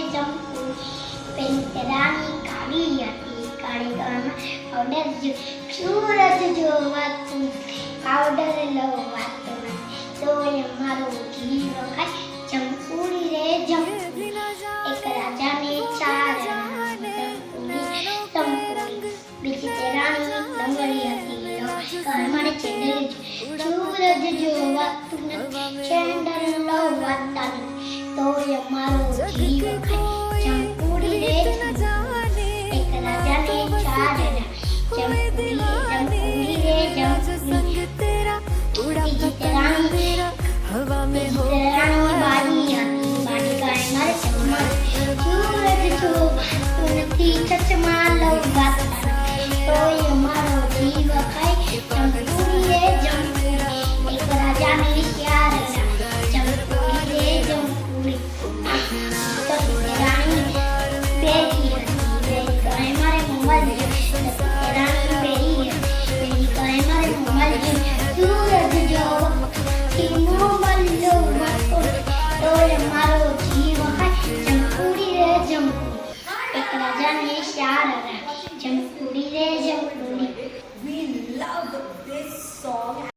જમકુડી પેલી રાણી કાળી હતી કાળી ગળામાં પાવડર સૂરજ જોવાતું પાવડર લવાતું તોય મારો જીવ ખાય જમકુડી રે જમકુડી એક રાજાને ચાર જમકુડી બીજી તે રાણી લંગડી હતી ઘરમાં ચેન્ડલ સૂરજ જોવાતું ચેન્ડલ લવાતા તોય મારો જીવ ખાય જમકુડી રે એક રાજાને ચાર જમકુડી રે જમકુડી બીજી તે રાણી हवा में हो બાની હતી બાની ગાય મારે ચમક સૂરજ જોવાતું નથી ચચમા લવાતા તોય મારો જીવ ખાય જમકુડી રે જમકુડી એક રાજાને ચાર જમકુડી રે જમકુડી રાણી બેઠી હતી ગાય મારે મોબાઈલ રાણી બેઠી હતી ગાય મારે મોબાઈલ સૂરજ જોવાતું મોબાઈલ તોય મારો જીવ ખાય જમકુડી રે જમકુડી એક રાજાને ચાર જમકુડી રે Jamkudi. We love this song.